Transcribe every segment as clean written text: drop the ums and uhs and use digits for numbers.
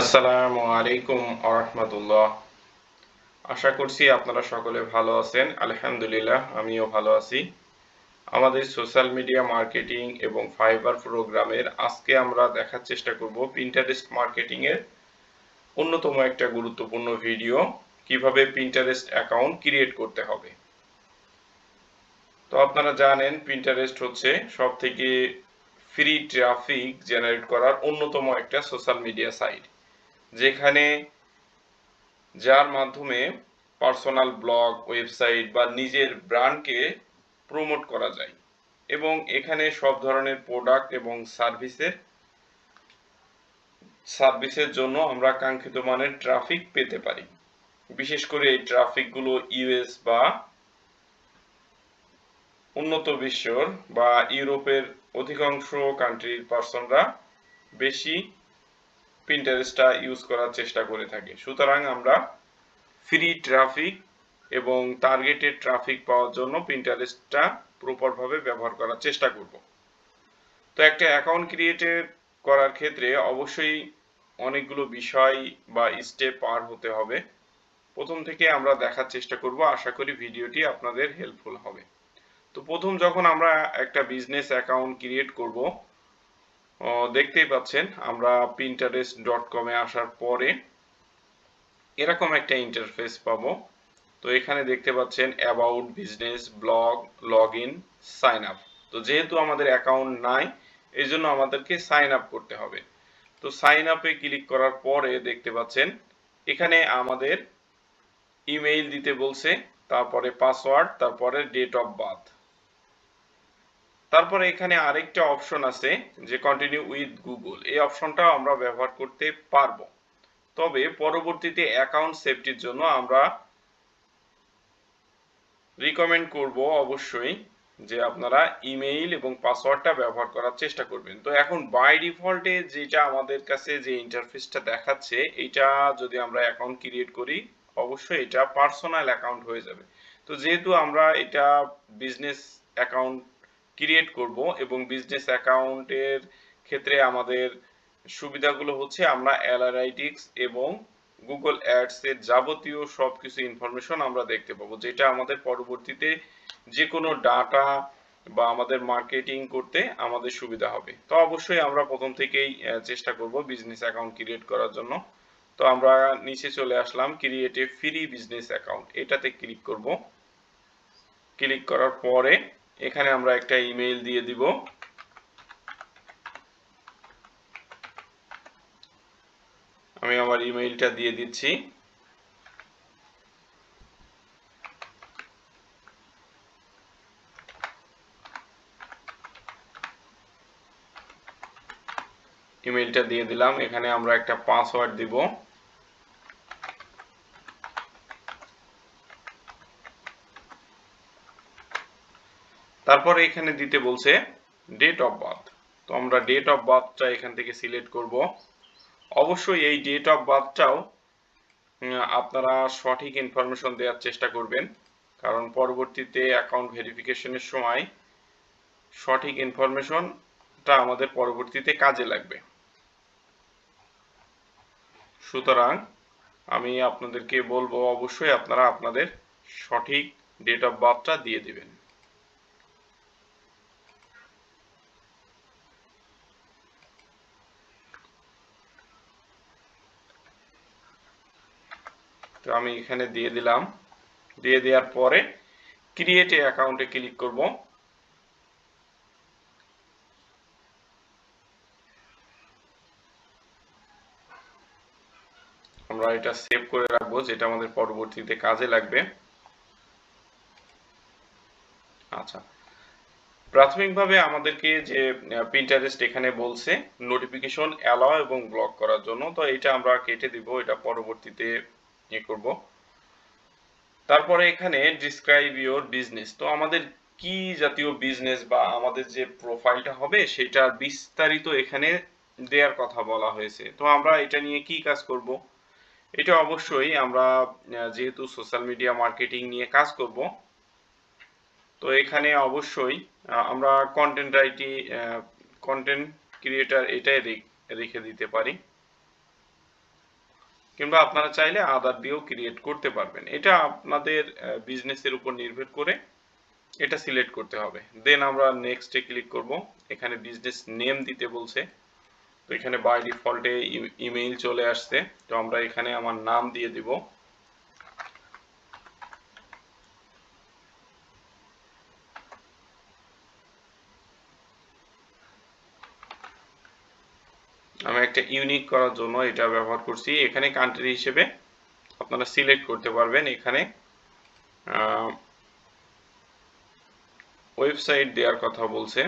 আসসালামু আলাইকুম আরহামাতুল্লাহ। আশা করছি আপনারা সকলে ভালো আছেন। আলহামদুলিল্লাহ আমিও ভালো আছি। আমাদের সোশ্যাল মিডিয়া মার্কেটিং এবং ফাইবার প্রোগ্রামের আজকে আমরা দেখার চেষ্টা করব পিন্টারেস্ট মার্কেটিং এর অন্যতম একটা গুরুত্বপূর্ণ ভিডিও, কিভাবে পিন্টারেস্ট অ্যাকাউন্ট ক্রিয়েট করতে হবে। তো আপনারা জানেন পিন্টারেস্ট হচ্ছে সবথেকে ফ্রি ট্রাফিক জেনারেট করার অন্যতম একটা সোশ্যাল মিডিয়া সাইট, যেখানে যার মাধ্যমে পার্সোনাল ব্লগ, ওয়েবসাইট বা নিজের ব্র্যান্ডকে প্রমোট করা যায় এবং এখানে সব ধরনের প্রোডাক্ট এবং সার্ভিসের জন্য আমরা কাঙ্ক্ষিত মানের ট্রাফিক পেতে পারি। বিশেষ করে এই ট্রাফিকগুলো ইউএস বা উন্নত বিশ্বর বা ইউরোপের অধিকাংশ কান্ট্রির পার্সনরা বেশি পিন্টারেস্টটা ইউজ করার চেষ্টা করে থাকে। সুতরাং আমরা ফ্রি ট্রাফিক এবং টার্গেটেড ট্রাফিক পাওয়ার জন্য পিন্টারেস্টটা প্রপারভাবে ব্যবহার করার চেষ্টা করব। তো একটা অ্যাকাউন্ট ক্রিয়েটেড করার ক্ষেত্রে অবশ্যই অনেকগুলো বিষয় বা স্টেপ পার হতে হবে। প্রথম থেকে আমরা দেখার চেষ্টা করব, আশা করি ভিডিওটি আপনাদের হেল্পফুল হবে। তো প্রথম যখন আমরা একটা বিজনেস অ্যাকাউন্ট ক্রিয়েট করব, দেখতেই পাচ্ছেন আমরা pinterest.com এ আসার পরে এরকম একটা ইন্টারফেস পাবো। তো এখানে দেখতে পাচ্ছেন about business, blog, log in, sign up. তো যেহেতু আমাদের অ্যাকাউন্ট নাই, এই জন্য আমাদেরকে সাইন আপ করতে হবে। তো সাইন আপে ক্লিক করার পরে দেখতে পাচ্ছেন এখানে আমাদের ইমেইল দিতে বলছে, তারপরে পাসওয়ার্ড, তারপরে ডেট অফ বার্থ। তারপরে এখানে আরেকটা অপশন আছে যে কন্টিনিউ উইথ গুগল, এই অপশনটাও আমরা ব্যবহার করতে পারবো। তবে পরবর্তীতে অ্যাকাউন্ট সেফটির জন্য আমরা রিকমেন্ড করব অবশ্যই যে আপনারা ইমেইল এবং পাসওয়ার্ডটা ব্যবহার করার চেষ্টা করবেন। তো এখন বাই ডিফল্টে যেটা আমাদের কাছে যে ইন্টারফেসটা দেখাচ্ছে, এটা যদি আমরা অ্যাকাউন্ট ক্রিয়েট করি অবশ্যই এটা পার্সোনাল অ্যাকাউন্ট হয়ে যাবে। তো যেহেতু আমরা এটা বিজনেস অ্যাকাউন্ট ক্রিয়েট করব এবং বিজনেস অ্যাকাউন্টের ক্ষেত্রে আমাদের সুবিধাগুলো হচ্ছে আমরা অ্যানালাইটিক্স এবং গুগল অ্যাডস এর যাবতীয় সবকিছু ইনফরমেশন আমরা দেখতে পাবো, যেটা আমাদের পরবর্তীতে যে কোনো ডাটা বা আমাদের মার্কেটিং করতে আমাদের সুবিধা হবে। তো অবশ্যই আমরা প্রথম থেকেই চেষ্টা করব বিজনেস অ্যাকাউন্ট ক্রিয়েট করার জন্য। তো আমরা নিচে চলে আসলাম, create a free business account, এটাতে ক্লিক করব। ক্লিক করার পরে এখানে আমরা একটা ইমেইল দিয়ে দিব। আমি আমার ইমেইলটা দিয়ে দিচ্ছি। ইমেইলটা দিয়ে দিলাম, এখানে আমরা একটা পাসওয়ার্ড দিব। তারপরে এখানে দিতে বলছে ডেট অফ বার্থ। তো আমরা ডেট অফ বার্থটা এখান থেকে সিলেক্ট করব। অবশ্যই এই ডেট অফ বার্থটাও আপনারা সঠিক ইনফরমেশন দেওয়ার চেষ্টা করবেন, কারণ পরবর্তীতে অ্যাকাউন্ট ভেরিফিকেশনের সময় সঠিক ইনফরমেশনটা আমাদের পরবর্তীতে কাজে লাগবে। সুতরাং আমি আপনাদেরকে বলবো অবশ্যই আপনারা আপনাদের সঠিক ডেট অফ বার্থটা দিয়ে দিবেন। তো আমি এখানে দিয়ে দিলাম। দিয়ে দেওয়ার পরে ক্রিয়েট এ অ্যাকাউন্টে ক্লিক করব। আমরা এটা সেভ করে রাখবো, যেটা আমাদের পরবর্তীতে কাজে লাগবে। আচ্ছা, প্রাথমিকভাবে আমাদেরকে যে পিন্টারেস্ট এখানে বলছে নোটিফিকেশন অ্যালাউ এবং ব্লক করার জন্য, তো এটা আমরা কেটে দিব, এটা পরবর্তীতে ইয়ে করব। তারপরে এখানে ডিসক্রাইব ইওর বিজনেস, তো আমাদের কি জাতীয় বিজনেস বা আমাদের যে প্রোফাইলটা হবে সেটার বিস্তারিত এখানে দেওয়ার কথা বলা হয়েছে। তো আমরা এটা নিয়ে কি কাজ করব, এটা অবশ্যই আমরা যেহেতু সোশ্যাল মিডিয়া মার্কেটিং নিয়ে কাজ করব, তো এখানে অবশ্যই আমরা কন্টেন্ট ক্রিয়েটার এটাই রেখে দিতে পারি। কিংবা আপনারা চাইলে আদার দিয়েও ক্রিয়েট করতে পারবেন। এটা আপনাদের বিজনেসের উপর নির্ভর করে এটা সিলেক্ট করতে হবে। দেন আমরা নেক্সটে ক্লিক করব। এখানে বিজনেস নেম দিতে বলছে, তো এখানে বাই ডিফল্টে ইমেইল চলে আসছে, তো আমরা এখানে আমার নাম দিয়ে দিব। আমি একটা ইউনিক করার জন্য এটা ব্যবহার করছি। এখানে কান্ট্রি হিসেবে আপনারা সিলেক্ট করতে পারবেন। এখানে ওয়েবসাইট দেওয়ার কথা বলছে,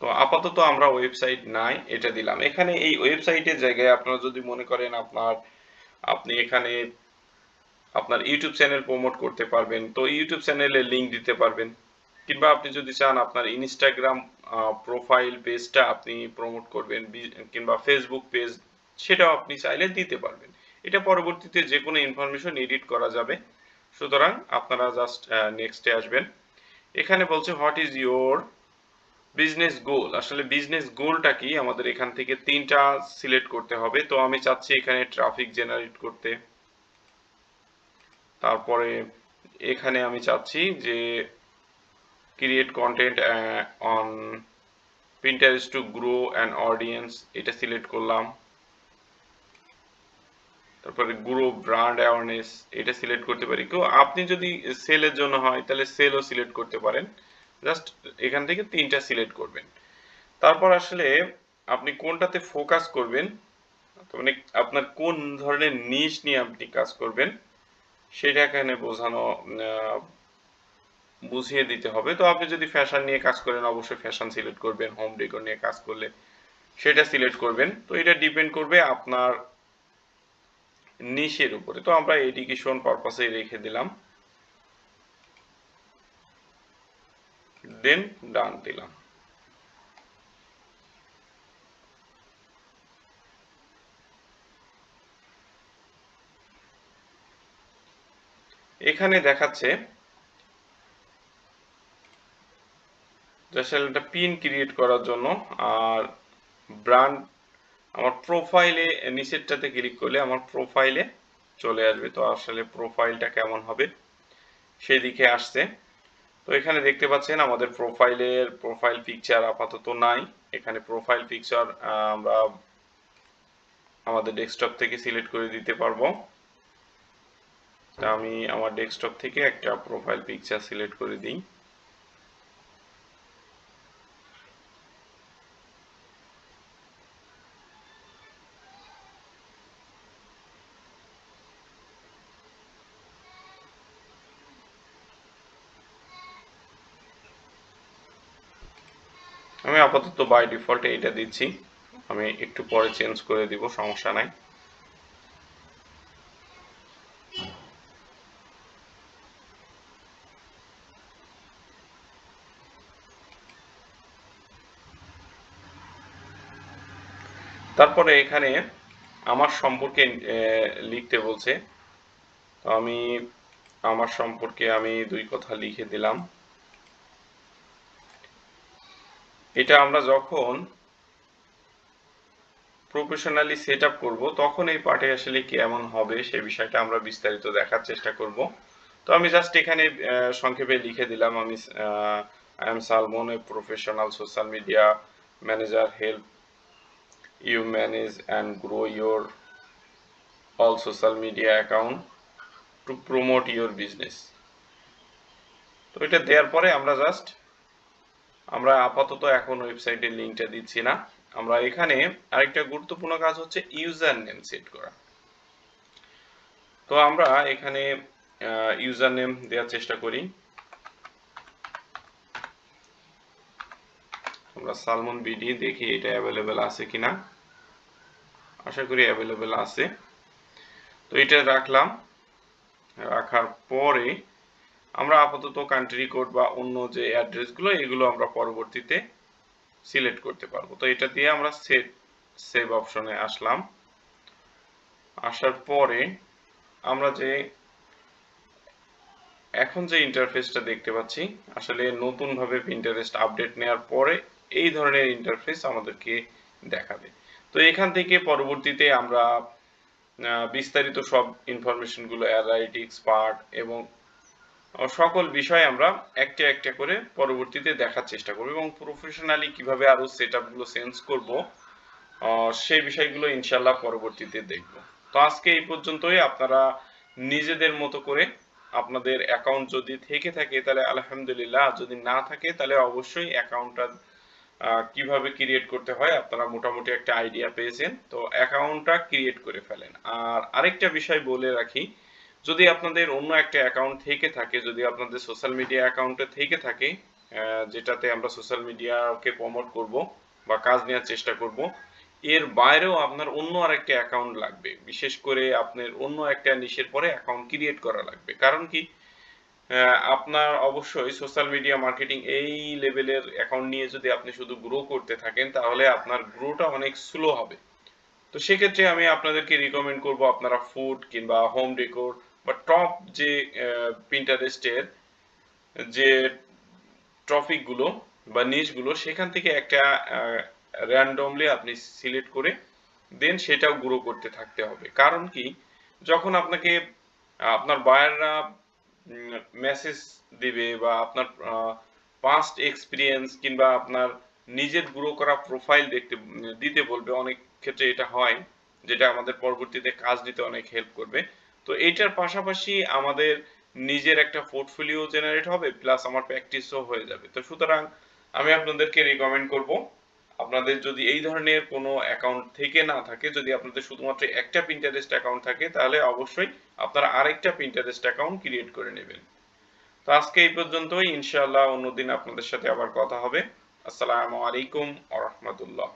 তো আপাতত আমরা ওয়েবসাইট নাই এটা দিলাম। এখানে এই ওয়েবসাইটের জায়গায় আপনারা যদি মনে করেন আপনি এখানে আপনার ইউটিউব চ্যানেল প্রমোট করতে পারবেন, তো ইউটিউব চ্যানেলের লিংক দিতে পারবেন। কিংবা আপনি যদি চান আপনার ইনস্টাগ্রাম প্রোফাইল পেজটা আপনি প্রমোট করবেন, কিংবা ফেসবুক পেজ, সেটাও আপনি চাইলে দিতে পারবেন। এটা পরবর্তীতে যে কোনো ইনফরমেশন এডিট করা যাবে। সুতরাং আপনারা জাস্ট নেক্সটে আসবেন। এখানে বলছে হোয়াট ইজ ইউর বিজনেস গোল। আসলে বিজনেস গোলটা কি, আমাদের এখান থেকে তিনটা সিলেক্ট করতে হবে। তো আমি চাচ্ছি এখানে ট্রাফিক জেনারেট করতে। তারপরে এখানে আমি চাচ্ছি যে create content on Pinterest to grow an audience, এটা সিলেক্ট করলাম। তারপরে গ্রো ব্র্যান্ড অ্যাওয়ারনেস, এটা সিলেক্ট করতে পারি। তো আপনি যদি সেলের জন্য হয় তাহলে সেলও সিলেক্ট করতে পারেন। জাস্ট এখান থেকে তিনটা সিলেক্ট করবেন। তারপর আসলে আপনি কোনটাতে ফোকাস করবেন, মানে আপনার কোন ধরনের নিশ নিয়ে আপনি কাজ করবেন সেটা এখানে বুঝিয়ে দিতে হবে। তো আপনি যদি ফ্যাশন নিয়ে কাজ করেন অবশ্যই ফ্যাশন সিলেক্ট করবেন, হোম ডেকোর নিয়ে কাজ করলে সেটা সিলেক্ট করবেন। তো এটা ডিপেন্ড করবে আপনার নিশের উপরে। তো আমরা এডুকেশন পারপাসে রেখে দিলাম, দেন ডান দিলাম। এখানে দেখাচ্ছে জাস্ট একটা পিন ক্রিয়েট করার জন্য। আর ব্র্যান্ড আমার প্রোফাইলে নিচেরটাতে ক্লিক করলে আমার প্রোফাইলে চলে আসবে। তো আসলে প্রোফাইলটা কেমন হবে সেদিকে আসছে। তো এখানে দেখতে পাচ্ছেন আমাদের প্রোফাইল পিকচার আপাতত নাই। এখানে প্রোফাইল পিকচার আমরা আমাদের ডেস্কটপ থেকে সিলেক্ট করে দিতে পারবো। তা আমি আমার ডেস্কটপ থেকে একটা প্রোফাইল পিকচার সিলেক্ট করে দিই। আমি আপাতত বাই ডিফল্টে এটা দিচ্ছি, আমি একটু পরে চেঞ্জ করে দিব, সমস্যা নাই। তারপরে এখানে আমার সম্পর্কে লিখতে বলছে। তো আমি আমার সম্পর্কে আমি দুই কথা লিখে দিলাম। এটা আমরা যখন প্রফেশনালি সেট আপ করবো তখন এই পার্টে আসলে কেমন হবে সে বিষয়টা আমরা বিস্তারিত দেখার চেষ্টা করব। তো আমি জাস্ট এখানে সংক্ষেপে লিখে দিলাম, আমি I am Salman, a professional social media manager, help you manage and grow your all social media account to promote your business. তো এটা দেওয়ার পরে আমরা আপাতত এখন ওয়েবসাইটের লিঙ্কটা দিচ্ছি না। আমরা এখানে আরেকটা গুরুত্বপূর্ণ কাজ হচ্ছে ইউজার নেম সেট করা। তো আমরা এখানে ইউজার নেম দেওয়ার চেষ্টা করি। আমরা সালমন বিডি দেখি এটা অ্যাভেলেবেল আছে কিনা, আশা করি অ্যাভেলেবেল আছে। তো এটা রাখলাম। রাখার পরে আমরা আপাতত কান্ট্রি কোড বা অন্য যে অ্যাড্রেসগুলো এগুলো আমরা পরবর্তীতে সিলেক্ট করতে পারবো। তো এটা দিয়ে আমরা সেভ অপশনে আসলাম। আসার পরে আমরা যে এখন যে ইন্টারফেসটা দেখতে পাচ্ছি আসলে নতুনভাবে পিন্টারেস্ট আপডেট নেওয়ার পরে এই ধরনের ইন্টারফেস আমাদেরকে দেখাবে। তো এখান থেকে পরবর্তীতে আমরা বিস্তারিত সব ইনফরমেশনগুলো অ্যানালাইটিক্স পার্ট এবং সকল বিষয় আমরা একটা একটা করে পরবর্তীতে দেখার চেষ্টা করব এবং প্রফেশনালি কিভাবে আরো সেটআপগুলো চেঞ্জ করব সেই বিষয়গুলো ইনশাল্লাহ পরবর্তীতে দেখব। তো আজকে এই পর্যন্তই। আপনারা নিজেদের মতো করে আপনাদের অ্যাকাউন্ট যদি থেকে থাকে তাহলে আলহামদুলিল্লাহ, যদি না থাকে তাহলে অবশ্যই অ্যাকাউন্টটা কিভাবে ক্রিয়েট করতে হয় আপনারা মোটামুটি একটা আইডিয়া পেয়েছেন। তো অ্যাকাউন্টটা ক্রিয়েট করে ফেলেন। আর আরেকটা বিষয় বলে রাখি, যদি আপনাদের অন্য একটা অ্যাকাউন্ট থেকে থাকে, যদি আপনাদের সোশ্যাল মিডিয়া অ্যাকাউন্টে থেকে থাকে যেটাতে আমরা সোশ্যাল মিডিয়াকে প্রমোট করব বা কাজ নেওয়ার চেষ্টা করব, এর বাইরেও আপনার অন্য আরেকটা অ্যাকাউন্ট লাগবে। বিশেষ করে আপনার অন্য একটা নিশের পরে অ্যাকাউন্ট ক্রিয়েট করা লাগবে। কারণ কি, আপনার অবশ্যই সোশ্যাল মিডিয়া মার্কেটিং এই লেভেলের অ্যাকাউন্ট নিয়ে যদি আপনি শুধু গ্রো করতে থাকেন তাহলে আপনার গ্রোটা অনেক স্লো হবে। তো সেক্ষেত্রে আমি আপনাদেরকে রিকমেন্ড করব আপনারা ফুড কিংবা হোম ডেকোর বা টপ যে পিন্টারেস্টের যে টপিকগুলো বা নিশগুলো সেখান থেকে একটা র্যান্ডমলি আপনি সিলেক্ট করে দেন সেটাও গ্রো করতে থাকতে হবে। কারণ কি, যখন আপনাকে আপনার বায়াররা মেসেজ দিবে বা আপনার পাস্ট এক্সপিরিয়েন্স কিংবা আপনার নিজের গ্রো করা প্রোফাইল দিতে বলবে, অনেক ক্ষেত্রে এটা হয়, যেটা আমাদের পরবর্তীতে কাজ নিতে অনেক হেল্প করবে। তো এইটার পাশাপাশি আমাদের নিজের একটা পোর্টফোলিও জেনারেট হবে, প্লাস আমার প্র্যাকটিসও হয়ে যাবে। তো সুতরাং আমি আপনাদেরকে রিকমেন্ড করব, আপনাদের যদি এই ধরনের কোনো অ্যাকাউন্ট থেকে না থাকে, যদি আপনাদের শুধুমাত্র একটা পিন্টারেস্ট অ্যাকাউন্ট থাকে তাহলে অবশ্যই আপনারা আরেকটা পিন্টারেস্ট অ্যাকাউন্ট ক্রিয়েট করে নেবেন। তো আজকে এই পর্যন্তই। ইনশাআল্লাহ অন্যদিন আপনাদের সাথে আবার কথা হবে। আসসালামু আলাইকুম ওয়া রাহমাতুল্লাহ।